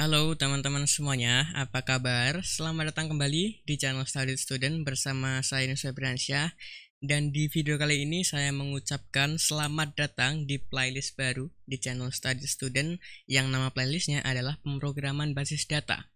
Halo teman-teman semuanya, apa kabar? Selamat datang kembali di channel Study Student bersama saya Nus Febriansyah. Dan di video kali ini saya mengucapkan selamat datang di playlist baru di channel Study Student yang nama playlistnya adalah pemrograman basis data.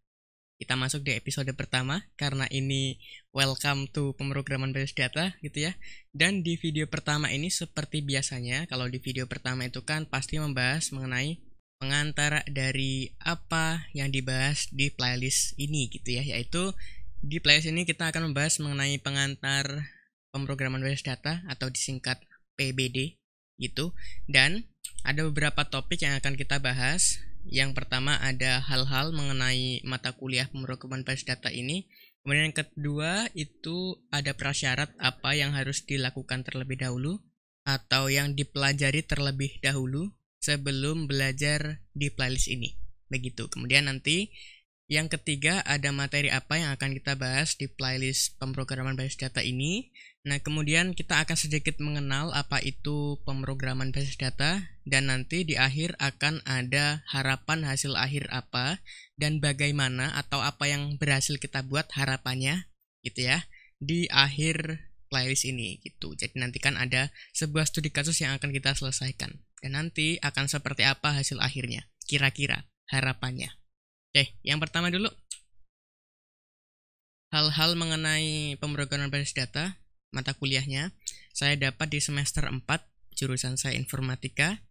Kita masuk di episode pertama karena ini welcome to pemrograman basis data gitu ya. Dan di video pertama ini seperti biasanya, kalau di video pertama itu kan pasti membahas mengenai pengantar dari apa yang dibahas di playlist ini gitu ya, yaitu di playlist ini kita akan membahas mengenai pengantar pemrograman basis data atau disingkat PBD gitu, dan ada beberapa topik yang akan kita bahas. Yang pertama ada hal-hal mengenai mata kuliah pemrograman basis data ini. Kemudian yang kedua itu ada prasyarat apa yang harus dilakukan terlebih dahulu atau yang dipelajari terlebih dahulu sebelum belajar di playlist ini. Begitu. Kemudian nanti yang ketiga ada materi apa yang akan kita bahas di playlist pemrograman basis data ini. Nah, kemudian kita akan sedikit mengenal apa itu pemrograman basis data, dan nanti di akhir akan ada harapan hasil akhir apa dan bagaimana atau apa yang berhasil kita buat harapannya gitu ya di akhir playlist ini gitu. Jadi nanti kan ada sebuah studi kasus yang akan kita selesaikan. Dan nanti akan seperti apa hasil akhirnya, kira-kira harapannya. Oke, yang pertama dulu. Hal-hal mengenai pemrograman basis data, mata kuliahnya, saya dapat di semester 4, jurusan saya informatika.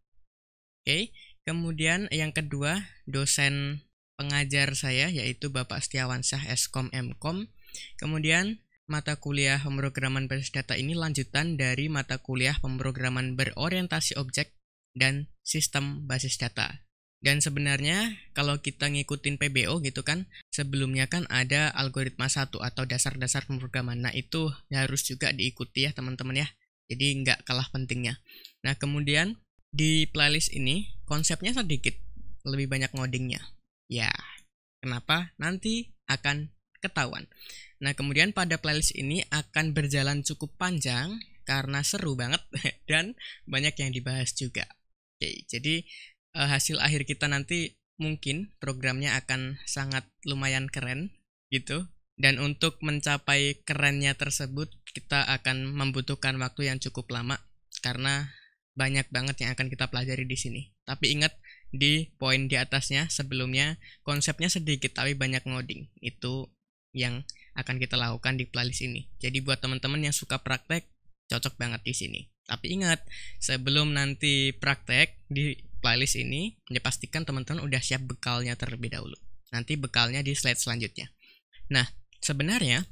Oke, kemudian yang kedua, dosen pengajar saya, yaitu Bapak Setiawansyah Skom Mkom. Kemudian, mata kuliah pemrograman basis data ini lanjutan dari mata kuliah pemrograman berorientasi objek dan sistem basis data. Dan sebenarnya kalau kita ngikutin PBO gitu kan, sebelumnya kan ada algoritma 1 atau dasar-dasar pemrograman. Nah, itu harus juga diikuti ya teman-teman ya. Jadi nggak kalah pentingnya. Nah, kemudian di playlist ini konsepnya sedikit lebih banyak ngodingnya. Ya, kenapa? Nanti akan ketahuan. Nah, kemudian pada playlist ini akan berjalan cukup panjang karena seru banget dan banyak yang dibahas juga. Oke, jadi hasil akhir kita nanti mungkin programnya akan sangat lumayan keren gitu. Dan untuk mencapai kerennya tersebut kita akan membutuhkan waktu yang cukup lama karena banyak banget yang akan kita pelajari di sini. Tapi ingat di poin di atasnya sebelumnya konsepnya sedikit tapi banyak ngoding. Itu yang akan kita lakukan di playlist ini. Jadi buat teman-teman yang suka praktek cocok banget di sini. Tapi ingat, sebelum nanti praktek di playlist ini, ya pastikan teman-teman udah siap bekalnya terlebih dahulu. Nanti bekalnya di slide selanjutnya. Nah, sebenarnya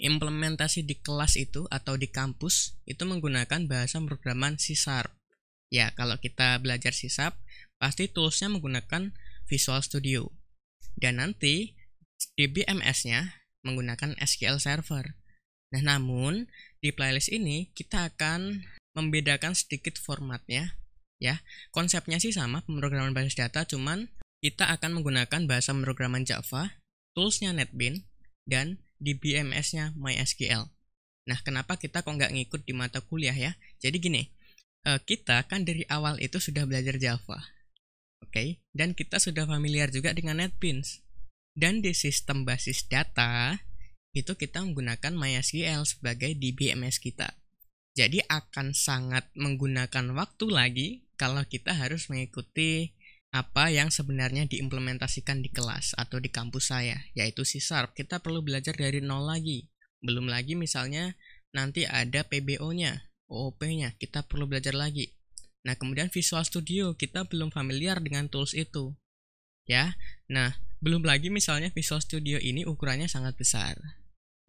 implementasi di kelas itu atau di kampus itu menggunakan bahasa pemrograman C#. Ya, kalau kita belajar C#, pasti toolsnya menggunakan Visual Studio. Dan nanti DBMS-nya menggunakan SQL Server. Nah, namun di playlist ini kita akan membedakan sedikit formatnya ya. Konsepnya sih sama, pemrograman basis data, cuman kita akan menggunakan bahasa pemrograman Java, toolsnya NetBeans, dan DBMS-nya MySQL. Nah, kenapa kita kok nggak ngikut di mata kuliah ya? Jadi gini, kita kan dari awal itu sudah belajar Java, oke? Dan kita sudah familiar juga dengan NetBeans. Dan di sistem basis data, itu kita menggunakan MySQL sebagai DBMS kita. Jadi akan sangat menggunakan waktu lagi kalau kita harus mengikuti apa yang sebenarnya diimplementasikan di kelas atau di kampus saya, yaitu C#. Kita perlu belajar dari nol lagi. Belum lagi misalnya nanti ada PBO-nya, OOP-nya, kita perlu belajar lagi. Nah, kemudian Visual Studio, kita belum familiar dengan tools itu. Ya, nah, belum lagi misalnya Visual Studio ini ukurannya sangat besar.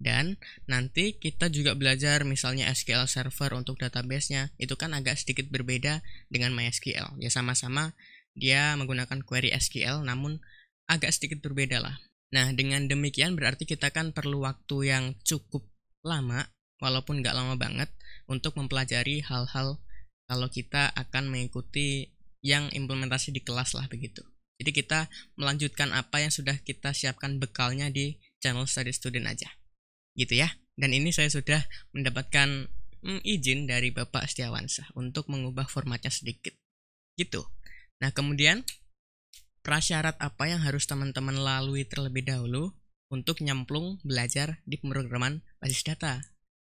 Dan nanti kita juga belajar misalnya SQL Server untuk database-nya. Itu kan agak sedikit berbeda dengan MySQL. Ya sama-sama dia menggunakan query SQL, namun agak sedikit berbeda lah. Nah, dengan demikian berarti kita kan perlu waktu yang cukup lama, walaupun nggak lama banget, untuk mempelajari hal-hal kalau kita akan mengikuti yang implementasi di kelas lah begitu. Jadi kita melanjutkan apa yang sudah kita siapkan bekalnya di channel Study Student aja. Gitu ya. Dan ini saya sudah mendapatkan izin dari Bapak Setiawansyah untuk mengubah formatnya sedikit. Gitu. Nah, kemudian prasyarat apa yang harus teman-teman lalui terlebih dahulu untuk nyemplung belajar di pemrograman basis data.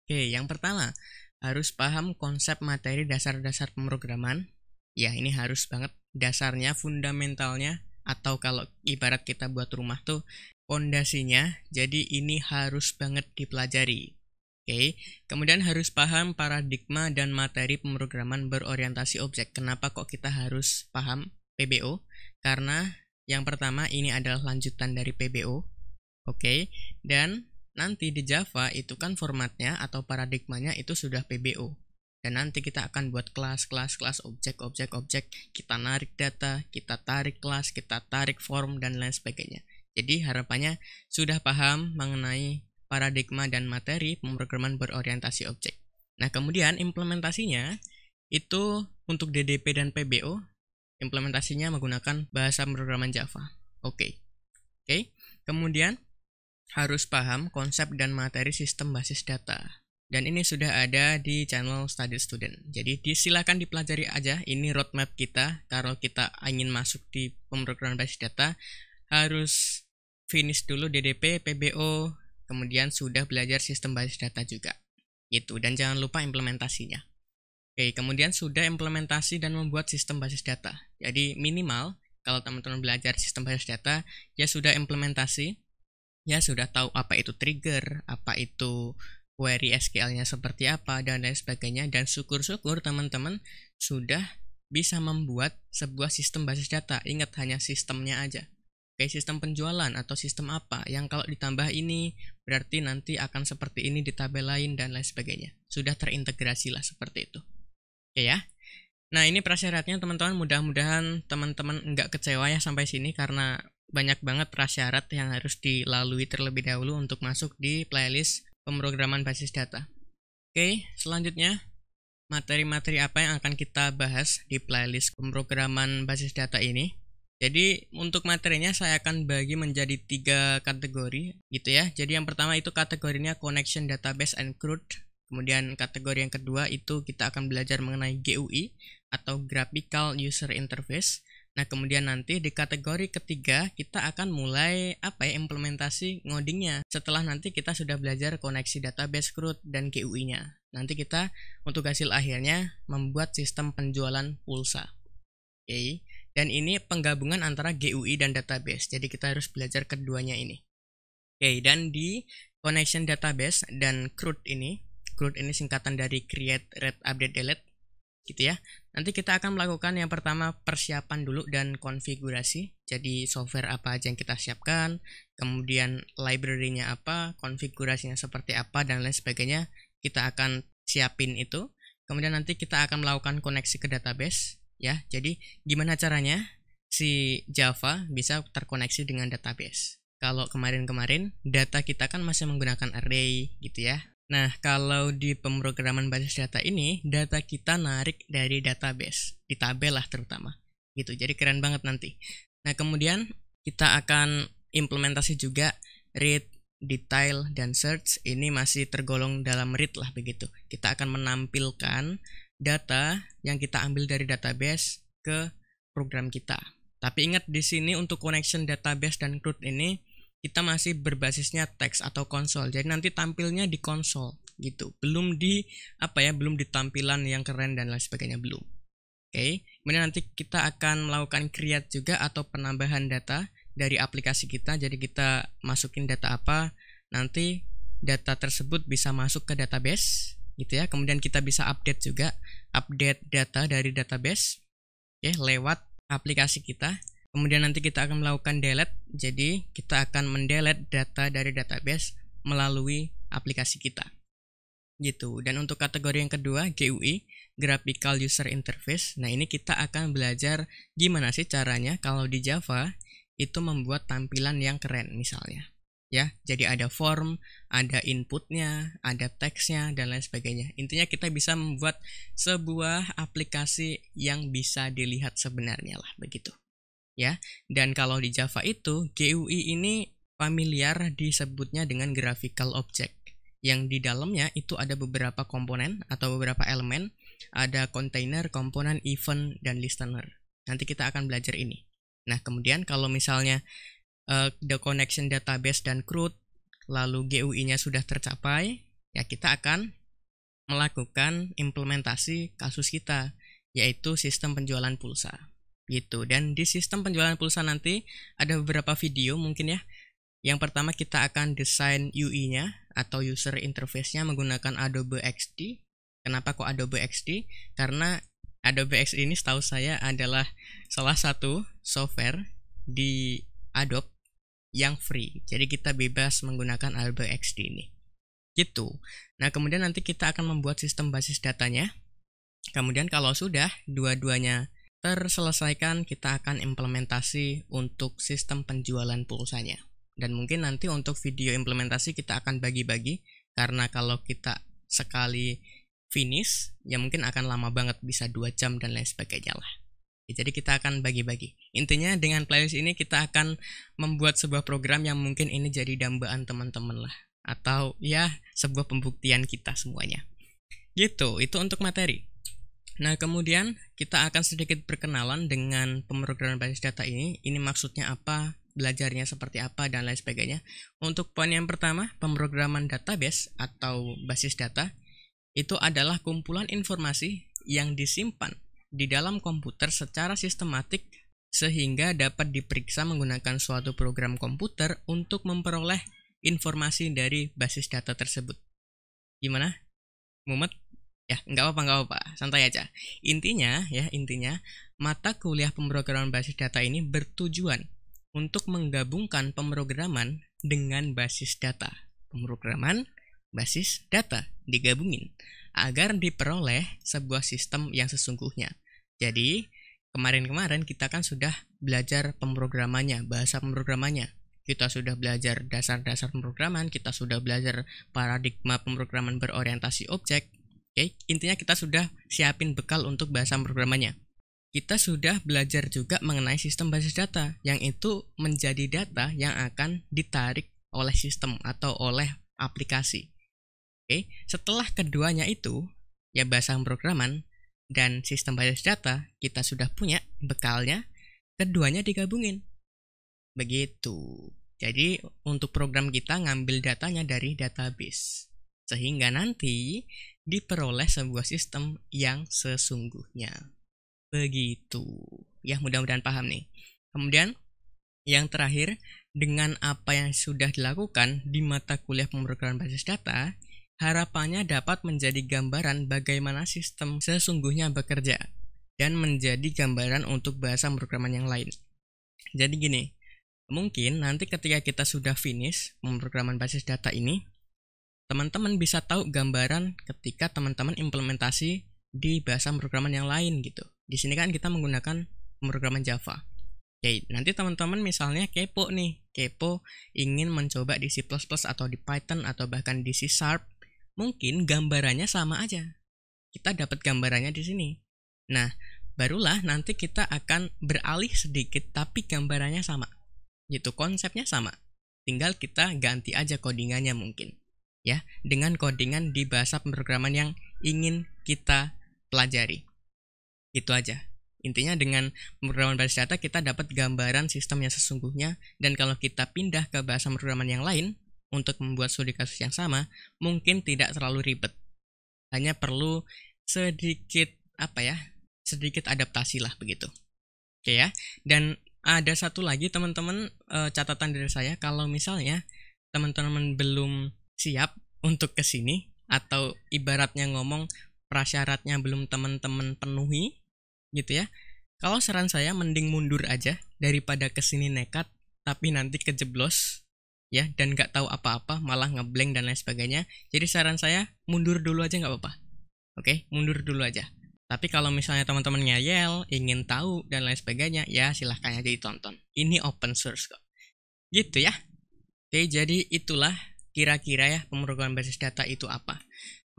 Oke, yang pertama, harus paham konsep materi dasar-dasar pemrograman. Ya, ini harus banget, dasarnya, fundamentalnya, atau kalau ibarat kita buat rumah tuh, pondasinya. Jadi ini harus banget dipelajari. Oke, kemudian harus paham paradigma dan materi pemrograman berorientasi objek. Kenapa kok kita harus paham PBO? Karena yang pertama ini adalah lanjutan dari PBO. Oke, dan nanti di Java itu kan formatnya atau paradigmanya itu sudah PBO. Dan nanti kita akan buat kelas, objek, kita narik data, kita tarik kelas, kita tarik form, dan lain sebagainya. Jadi harapannya sudah paham mengenai paradigma dan materi pemrograman berorientasi objek. Nah, kemudian implementasinya itu untuk DDP dan PBO, implementasinya menggunakan bahasa pemrograman Java. Oke. Kemudian harus paham konsep dan materi sistem basis data. Dan ini sudah ada di channel Study Student. Jadi silakan dipelajari aja. Ini roadmap kita. Kalau kita ingin masuk di pemrograman basis data, harus finish dulu DDP, PBO, kemudian sudah belajar sistem basis data juga. Gitu. Dan jangan lupa implementasinya. Oke, kemudian sudah implementasi dan membuat sistem basis data. Jadi minimal kalau teman-teman belajar sistem basis data, ya sudah implementasi. Ya sudah tahu apa itu trigger, apa itu query SQL-nya seperti apa, dan lain sebagainya. Dan syukur-syukur teman-teman sudah bisa membuat sebuah sistem basis data. Ingat, hanya sistemnya aja. Kayak sistem penjualan atau sistem apa, yang kalau ditambah ini, berarti nanti akan seperti ini di tabel lain, dan lain sebagainya. Sudah terintegrasi lah seperti itu. Oke ya. Nah, ini prasyaratnya teman-teman. Mudah-mudahan teman-teman nggak kecewa ya sampai sini, karena banyak banget prasyarat yang harus dilalui terlebih dahulu untuk masuk di playlist pemrograman basis data. Oke, selanjutnya materi-materi apa yang akan kita bahas di playlist pemrograman basis data ini. Jadi untuk materinya saya akan bagi menjadi 3 kategori gitu ya. Jadi yang pertama itu kategorinya Connection Database and CRUD. Kemudian kategori yang kedua itu kita akan belajar mengenai GUI atau Graphical User Interface. Nah, kemudian nanti di kategori ketiga kita akan mulai implementasi ngodingnya. Setelah nanti kita sudah belajar koneksi database, CRUD, dan GUI-nya. Nanti kita untuk hasil akhirnya membuat sistem penjualan pulsa. Oke. Dan ini penggabungan antara GUI dan database. Jadi kita harus belajar keduanya ini. Oke, dan di connection database dan CRUD ini singkatan dari Create, Read, Update, Delete. Gitu ya. Nanti kita akan melakukan yang pertama persiapan dulu dan konfigurasi. Jadi software apa aja yang kita siapkan, kemudian library-nya apa, konfigurasinya seperti apa, dan lain sebagainya. Kita akan siapin itu. Kemudian nanti kita akan melakukan koneksi ke database ya. Jadi gimana caranya si Java bisa terkoneksi dengan database. Kalau kemarin-kemarin data kita kan masih menggunakan array gitu ya. Nah, kalau di pemrograman basis data ini, data kita narik dari database, di tabel lah terutama. Gitu, jadi keren banget nanti. Nah, kemudian kita akan implementasi juga read, detail, dan search. Ini masih tergolong dalam read lah begitu. Kita akan menampilkan data yang kita ambil dari database ke program kita. Tapi ingat di sini untuk connection database dan CRUD ini, kita masih berbasisnya teks atau konsol. Jadi nanti tampilnya di konsol gitu. Belum di belum di tampilan yang keren dan lain sebagainya, belum. Oke. Kemudian nanti kita akan melakukan create juga atau penambahan data dari aplikasi kita. Jadi kita masukin data apa, nanti data tersebut bisa masuk ke database gitu ya. Kemudian kita bisa update juga, update data dari database lewat aplikasi kita. Kemudian nanti kita akan melakukan delete, jadi kita akan mendelete data dari database melalui aplikasi kita. Gitu. Dan untuk kategori yang kedua, GUI, Graphical User Interface. Nah, ini kita akan belajar gimana sih caranya kalau di Java itu membuat tampilan yang keren misalnya. Ya, jadi ada form, ada inputnya, ada teksnya, dan lain sebagainya. Intinya kita bisa membuat sebuah aplikasi yang bisa dilihat sebenarnya lah, begitu. Ya, dan kalau di Java itu GUI ini familiar disebutnya dengan graphical object, yang di dalamnya itu ada beberapa komponen atau beberapa elemen, ada container, komponen, event, dan listener. Nanti kita akan belajar ini. Nah, kemudian kalau misalnya the connection database dan CRUD lalu GUI-nya sudah tercapai, ya kita akan melakukan implementasi kasus kita, yaitu sistem penjualan pulsa. Gitu. Dan di sistem penjualan pulsa nanti ada beberapa video mungkin ya. Yang pertama kita akan desain UI-nya atau user interface-nya menggunakan Adobe XD. Kenapa kok Adobe XD? Karena Adobe XD ini setahu saya adalah salah satu software di Adobe yang free. Jadi kita bebas menggunakan Adobe XD ini. Gitu. Nah, kemudian nanti kita akan membuat sistem basis datanya. Kemudian kalau sudah dua-duanya terselesaikan, kita akan implementasi untuk sistem penjualan pulsanya. Dan mungkin nanti untuk video implementasi kita akan bagi-bagi, karena kalau kita sekali finish ya mungkin akan lama banget, bisa 2 jam dan lain sebagainya lah. Jadi kita akan bagi-bagi. Intinya dengan playlist ini kita akan membuat sebuah program yang mungkin ini jadi dambaan teman-teman lah, atau ya sebuah pembuktian kita semuanya. Gitu, itu untuk materi. Nah, kemudian kita akan sedikit berkenalan dengan pemrograman basis data ini. Ini maksudnya apa, belajarnya seperti apa, dan lain sebagainya. Untuk poin yang pertama, pemrograman database atau basis data itu adalah kumpulan informasi yang disimpan di dalam komputer secara sistematik sehingga dapat diperiksa menggunakan suatu program komputer untuk memperoleh informasi dari basis data tersebut. Gimana? Mumet? Ya, nggak apa-apa, santai aja. Intinya, mata kuliah pemrograman basis data ini bertujuan untuk menggabungkan pemrograman dengan basis data. Pemrograman, basis data digabungin agar diperoleh sebuah sistem yang sesungguhnya. Jadi, kemarin-kemarin kita kan sudah belajar pemrogramannya, bahasa pemrogramannya. Kita sudah belajar dasar-dasar pemrograman, kita sudah belajar paradigma pemrograman berorientasi objek. Oke, intinya kita sudah siapin bekal untuk bahasa pemrogramannya. Kita sudah belajar juga mengenai sistem basis data, yang itu menjadi data yang akan ditarik oleh sistem atau oleh aplikasi. Oke, setelah keduanya itu, ya bahasa pemrograman dan sistem basis data, kita sudah punya bekalnya, keduanya digabungin. Begitu. Jadi untuk program kita ngambil datanya dari database, sehingga nanti diperoleh sebuah sistem yang sesungguhnya. Begitu. Ya, mudah-mudahan paham nih. Kemudian yang terakhir, dengan apa yang sudah dilakukan di mata kuliah pemrograman basis data, harapannya dapat menjadi gambaran bagaimana sistem sesungguhnya bekerja dan menjadi gambaran untuk bahasa pemrograman yang lain. Jadi gini, mungkin nanti ketika kita sudah finish pemrograman basis data ini, teman-teman bisa tahu gambaran ketika teman-teman implementasi di bahasa pemrograman yang lain gitu. Di sini kan kita menggunakan pemrograman Java. Oke, nanti teman-teman misalnya kepo ingin mencoba di C++ atau di Python atau bahkan di C#, mungkin gambarannya sama aja. Kita dapat gambarannya di sini. Nah, barulah nanti kita akan beralih sedikit tapi gambarannya sama. Gitu, konsepnya sama. Tinggal kita ganti aja codingannya mungkin. Ya, dengan codingan di bahasa pemrograman yang ingin kita pelajari. Itu aja. Intinya dengan pemrograman basis data kita dapat gambaran sistem yang sesungguhnya, dan kalau kita pindah ke bahasa pemrograman yang lain untuk membuat studi kasus yang sama, mungkin tidak terlalu ribet. Hanya perlu sedikit sedikit adaptasi lah begitu. Oke ya. Dan ada satu lagi teman-teman, catatan dari saya, kalau misalnya teman-teman belum siap untuk kesini, atau ibaratnya ngomong prasyaratnya belum teman-teman penuhi gitu ya, kalau saran saya mending mundur aja daripada kesini nekat tapi nanti kejeblos ya, dan gak tahu apa-apa malah ngeblank dan lain sebagainya. Jadi saran saya mundur dulu aja gak apa-apa. Oke, mundur dulu aja. Tapi kalau misalnya teman-teman ngeyel, ingin tahu dan lain sebagainya, ya silahkan aja ditonton. Ini open source kok. Gitu ya. Oke, jadi itulah kira-kira ya pemrograman basis data itu apa.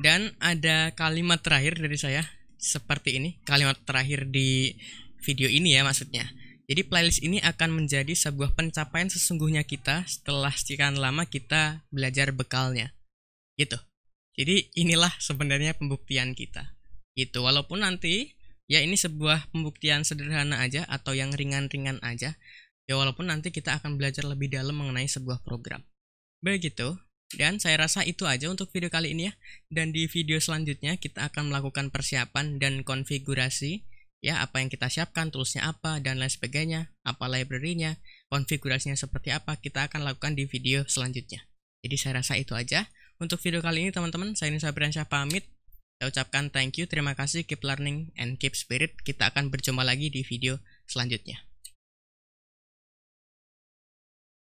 Dan ada kalimat terakhir dari saya seperti ini, kalimat terakhir di video ini ya maksudnya. Jadi playlist ini akan menjadi sebuah pencapaian sesungguhnya kita setelah sekian lama kita belajar bekalnya. Gitu. Jadi inilah sebenarnya pembuktian kita. Gitu, walaupun nanti Ya ini sebuah pembuktian sederhana aja atau yang ringan-ringan aja. Ya walaupun nanti kita akan belajar lebih dalam mengenai sebuah program. Begitu. Dan saya rasa itu aja untuk video kali ini ya. Dan di video selanjutnya kita akan melakukan persiapan dan konfigurasi. Ya, apa yang kita siapkan, toolsnya apa, dan lain sebagainya. Apa library-nya, konfigurasinya seperti apa, kita akan lakukan di video selanjutnya. Jadi saya rasa itu aja. Untuk video kali ini teman-teman, saya Nisa Briansyah pamit. Saya ucapkan thank you, terima kasih, keep learning, and keep spirit. Kita akan berjumpa lagi di video selanjutnya.